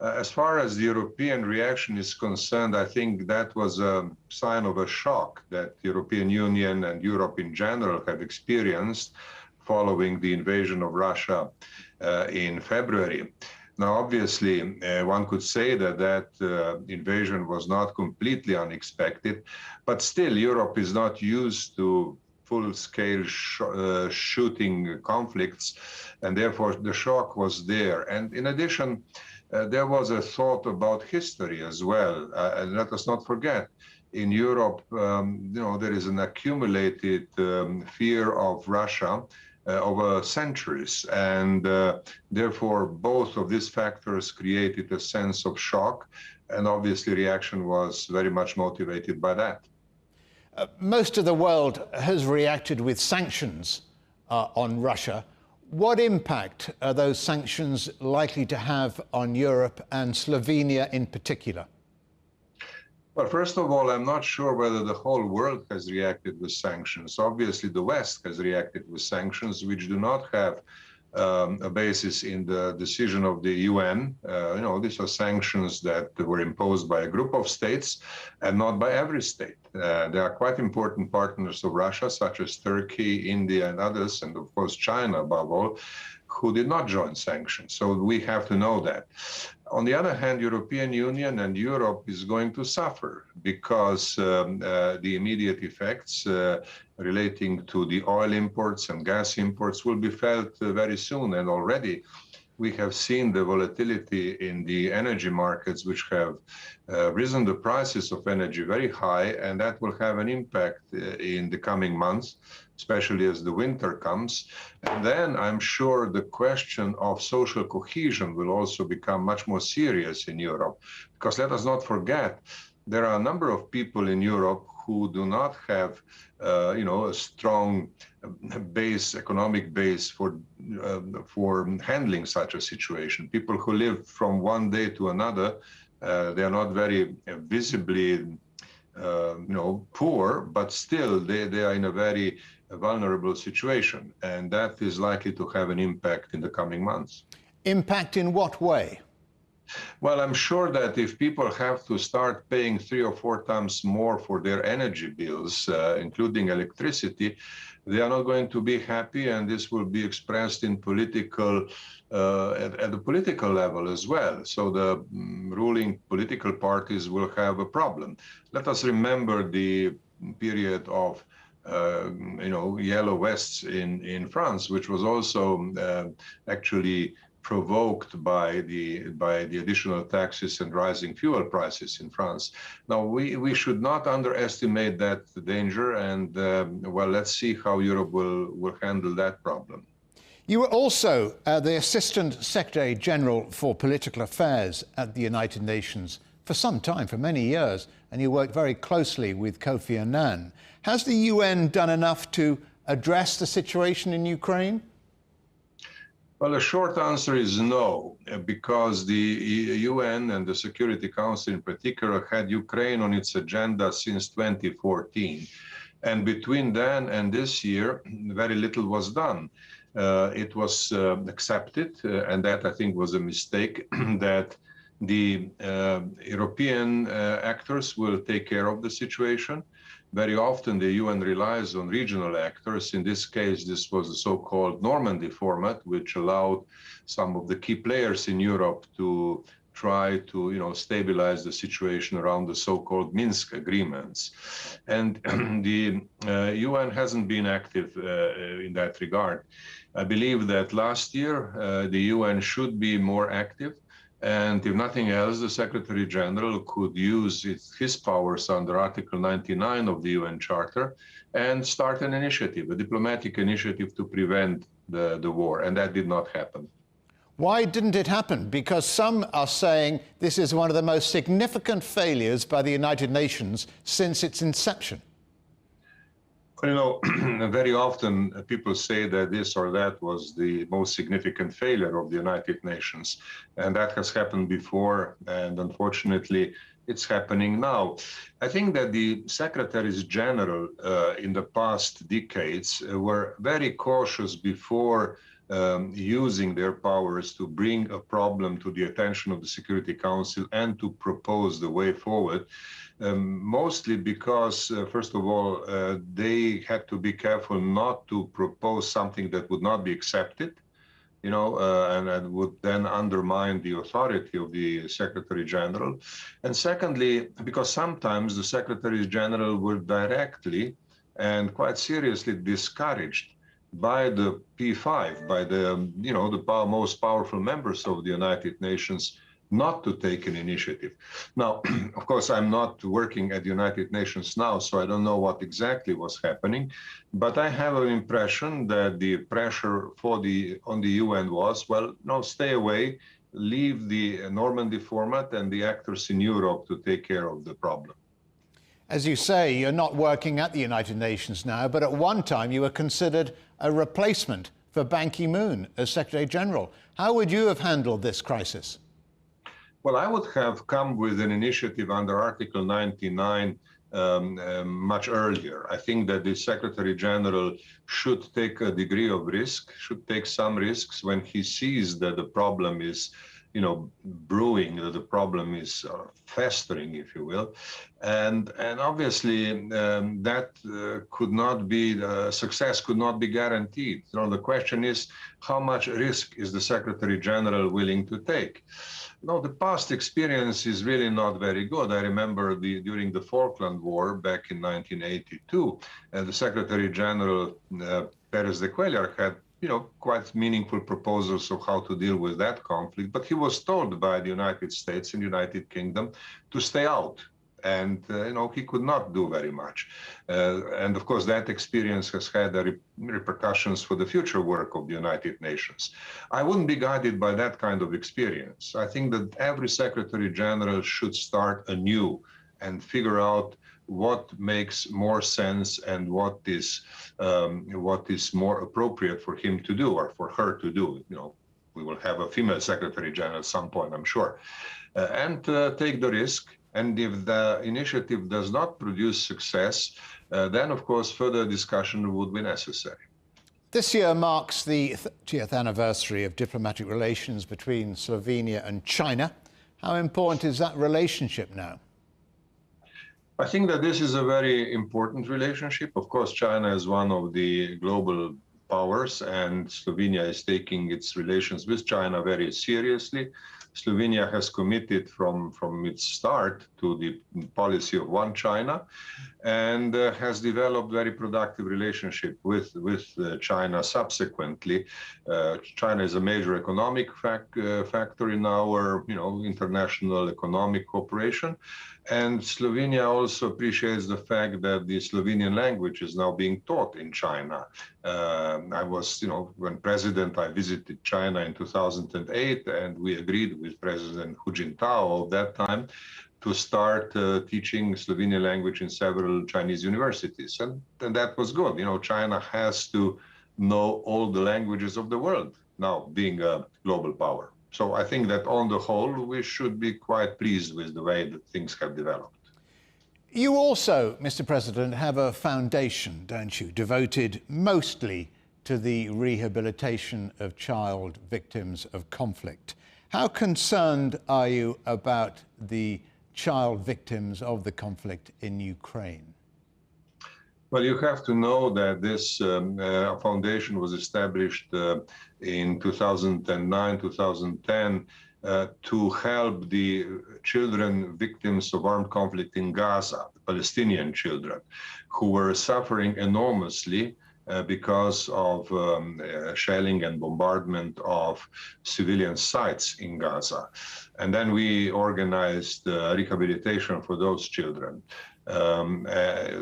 As far as the European reaction is concerned, I think that was a sign of a shock that the European Union and Europe in general have experienced following the invasion of Russia in February. Now, obviously, one could say that invasion was not completely unexpected, but still, Europe is not used to full-scale shooting conflicts, and therefore the shock was there. And in addition, there was a thought about history as well. And let us not forget, in Europe, there is an accumulated fear of Russia over centuries, and therefore both of these factors created a sense of shock, and obviously reaction was very much motivated by that. Most of the world has reacted with sanctions on Russia. What impact are those sanctions likely to have on Europe and Slovenia in particular? Well, first of all, I'm not sure whether the whole world has reacted with sanctions. Obviously, the West has reacted with sanctions, which do not have a basis in the decision of the UN. These are sanctions that were imposed by a group of states and not by every state. There are quite important partners of Russia, such as Turkey, India, and others, and of course China above all, who did not join sanctions. So we have to know that. On the other hand, European Union and Europe is going to suffer because the immediate effects relating to the oil imports and gas imports will be felt very soon. And already we have seen the volatility in the energy markets, which have risen the prices of energy very high, and that will have an impact in the coming months, especially as the winter comes. And then I'm sure the question of social cohesion will also become much more serious in Europe, because let us not forget, there are a number of people in Europe who do not have a strong economic base for handling such a situation. People who live from one day to another, they are not very visibly poor, but still they are in a very vulnerable situation, and that is likely to have an impact in the coming months. Impact in what way? Well, I'm sure that if people have to start paying 3 or 4 times more for their energy bills, including electricity, they are not going to be happy, and this will be expressed in political, at the political level as well. So the ruling political parties will have a problem. Let us remember the period of yellow vests in France, which was also actually provoked by the additional taxes and rising fuel prices in France. Now, we should not underestimate that danger, and well, let's see how Europe will handle that problem. You were also the Assistant Secretary General for Political Affairs at the United Nations for some time, for many years, and you worked very closely with Kofi Annan. Has the UN done enough to address the situation in Ukraine? Well, the short answer is no, because the UN and the Security Council in particular had Ukraine on its agenda since 2014. And between then and this year, very little was done. It was accepted, and that I think was a mistake, that the European actors will take care of the situation. Very often the UN relies on regional actors. In this case, this was the so-called Normandy format, which allowed some of the key players in Europe to try to stabilize the situation around the so-called Minsk agreements. And the UN hasn't been active in that regard. I believe that last year the UN should be more active. And if nothing else, the Secretary General could use his powers under Article 99 of the UN Charter and start an initiative, a diplomatic initiative to prevent the war, and that did not happen. Why didn't it happen? Because some are saying this is one of the most significant failures by the United Nations since its inception. Very often people say that this or that was the most significant failure of the United Nations, and that has happened before, and unfortunately it's happening now. I think that the Secretaries General in the past decades were very cautious before using their powers to bring a problem to the attention of the Security Council and to propose the way forward. Mostly because, first of all, they had to be careful not to propose something that would not be accepted, and that would then undermine the authority of the Secretary General. And secondly, because sometimes the Secretary General were directly and quite seriously discouraged by the P5, by the, the most powerful members of the United Nations, not to take an initiative. Now, of course, I'm not working at the United Nations now, so I don't know what exactly was happening, but I have an impression that the pressure on the UN was, well, no, stay away, leave the Normandy format and the actors in Europe to take care of the problem. As you say, you're not working at the United Nations now, but at one time you were considered a replacement for Ban Ki-moon as Secretary General. How would you have handled this crisis? Well, I would have come with an initiative under Article 99 much earlier. I think that the Secretary General should take a degree of risk, should take some risks when he sees that the problem is, brewing, that the problem is festering, if you will. And obviously that could not be, success could not be guaranteed. The question is, how much risk is the Secretary General willing to take? The past experience is really not very good. I remember during the Falkland War back in 1982, the Secretary General Pérez de Cuéllar had, quite meaningful proposals of how to deal with that conflict, but he was told by the United States and United Kingdom to stay out. And, he could not do very much. And of course, that experience has had repercussions for the future work of the United Nations. I wouldn't be guided by that kind of experience. I think that every Secretary General should start anew and figure out what makes more sense and what is more appropriate for him to do or for her to do. We will have a female Secretary General at some point, I'm sure, and take the risk. And if the initiative does not produce success, then, of course, further discussion would be necessary. This year marks the 30th anniversary of diplomatic relations between Slovenia and China. How important is that relationship now? I think that this is a very important relationship. Of course, China is one of the global powers, and Slovenia is taking its relations with China very seriously. Slovenia has committed from its start to the policy of one China and has developed very productive relationship with China subsequently. China is a major economic factor in our international economic cooperation. And Slovenia also appreciates the fact that the Slovenian language is now being taught in China. I was, when president, I visited China in 2008, and we agreed with President Hu Jintao of that time to start teaching Slovenian language in several Chinese universities. And that was good. China has to know all the languages of the world now, being a global power. So I think that on the whole, we should be quite pleased with the way that things have developed. You also, Mr. President, have a foundation, don't you, devoted mostly to the rehabilitation of child victims of conflict. How concerned are you about the child victims of the conflict in Ukraine? Well, you have to know that this foundation was established in 2009, 2010 to help the children victims of armed conflict in Gaza, the Palestinian children, who were suffering enormously because of shelling and bombardment of civilian sites in Gaza. And then we organized rehabilitation for those children.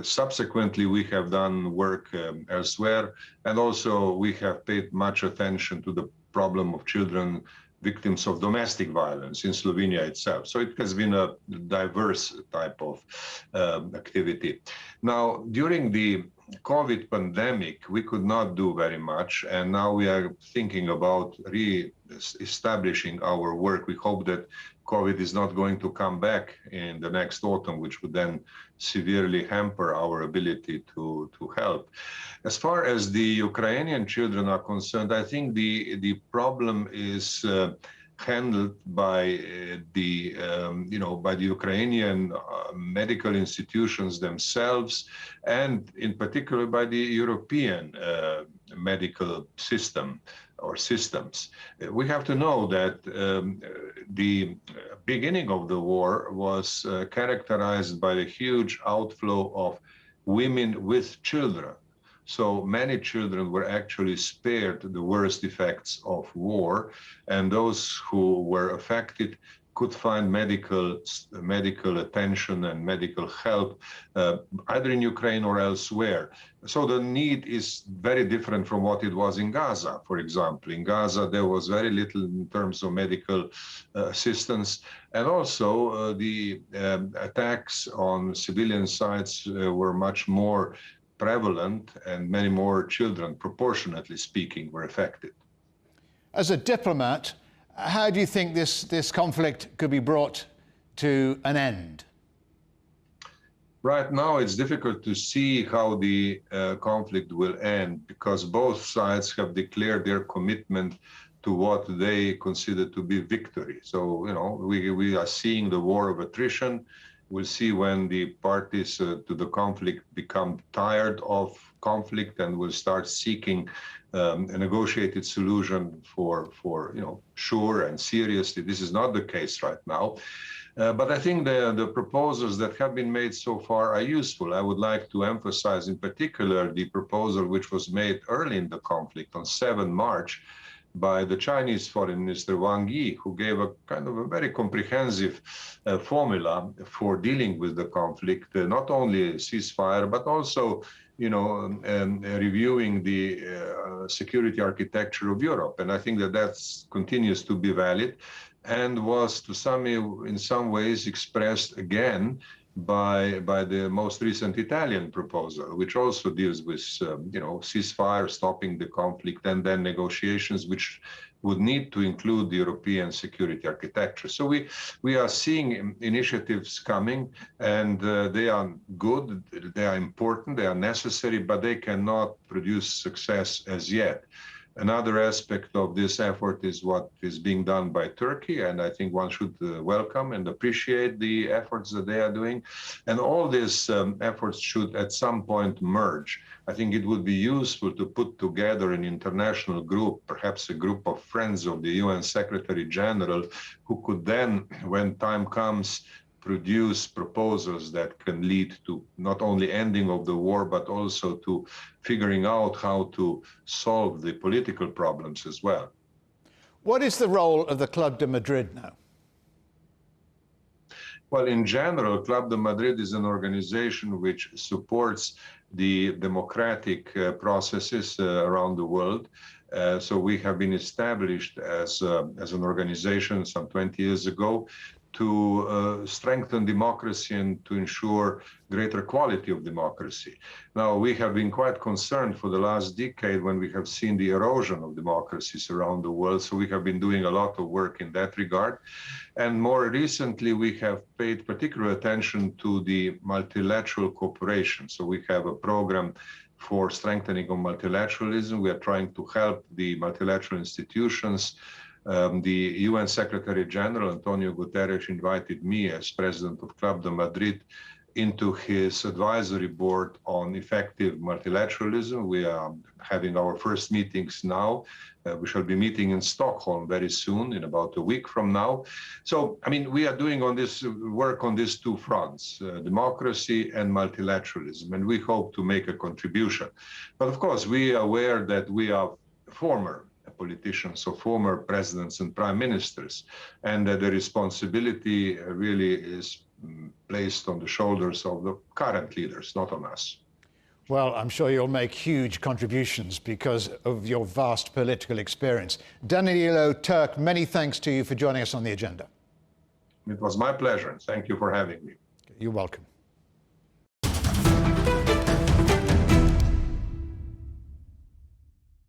Subsequently, we have done work elsewhere, and also we have paid much attention to the problem of children victims of domestic violence in Slovenia itself. So it has been a diverse type of activity. Now, during the COVID pandemic, we could not do very much, and now we are thinking about re-establishing our work. We hope that COVID is not going to come back in the next autumn, which would then severely hamper our ability to help. As far as the Ukrainian children are concerned, I think the problem is handled by the Ukrainian medical institutions themselves, and in particular by the European medical system or systems. We have to know that the beginning of the war was characterized by the huge outflow of women with children. So many children were actually spared the worst effects of war, and those who were affected could find medical attention and medical help either in Ukraine or elsewhere. So the need is very different from what it was in Gaza, for example. In Gaza, there was very little in terms of medical assistance. And also the attacks on civilian sites were much more prevalent, and many more children, proportionately speaking, were affected. As a diplomat, how do you think this conflict could be brought to an end? Right now, it's difficult to see how the conflict will end, because both sides have declared their commitment to what they consider to be victory. So, we are seeing the war of attrition. We'll see when the parties to the conflict become tired of conflict and will start seeking a negotiated solution for sure and seriously. This is not the case right now. But I think the proposals that have been made so far are useful. I would like to emphasize in particular the proposal which was made early in the conflict on 7 March by the Chinese Foreign Minister Wang Yi, who gave a kind of a very comprehensive formula for dealing with the conflict, not only ceasefire, but also reviewing the security architecture of Europe. And I think that continues to be valid, and was in some ways expressed again by the most recent Italian proposal, which also deals with ceasefire, stopping the conflict, and then negotiations which would need to include the European security architecture. So we are seeing initiatives coming, and they are good, they are important, they are necessary, but they cannot produce success as yet. Another aspect of this effort is what is being done by Turkey, and I think one should welcome and appreciate the efforts that they are doing. And all these efforts should at some point merge. I think it would be useful to put together an international group, perhaps a group of friends of the UN Secretary General, who could then, when time comes, produce proposals that can lead to not only ending of the war, but also to figuring out how to solve the political problems as well. What is the role of the Club de Madrid now? Well, in general, Club de Madrid is an organization which supports the democratic processes around the world. So we have been established as an organization some 20 years ago to strengthen democracy and to ensure greater quality of democracy. Now, we have been quite concerned for the last decade when we have seen the erosion of democracies around the world, so we have been doing a lot of work in that regard. And more recently, we have paid particular attention to the multilateral cooperation. So we have a program for strengthening of multilateralism. We are trying to help the multilateral institutions. The UN Secretary General, Antonio Guterres, invited me as president of Club de Madrid into his advisory board on effective multilateralism. We are having our first meetings now. We shall be meeting in Stockholm very soon, in about a week from now. So, I mean, we are doing work on these two fronts, democracy and multilateralism, and we hope to make a contribution. But of course, we are aware that we are former politicians, so former presidents and prime ministers, and that the responsibility really is placed on the shoulders of the current leaders, not on us. Well, I'm sure you'll make huge contributions because of your vast political experience. Danilo Turk, many thanks to you for joining us on The Agenda. It was my pleasure. Thank you for having me. You're welcome.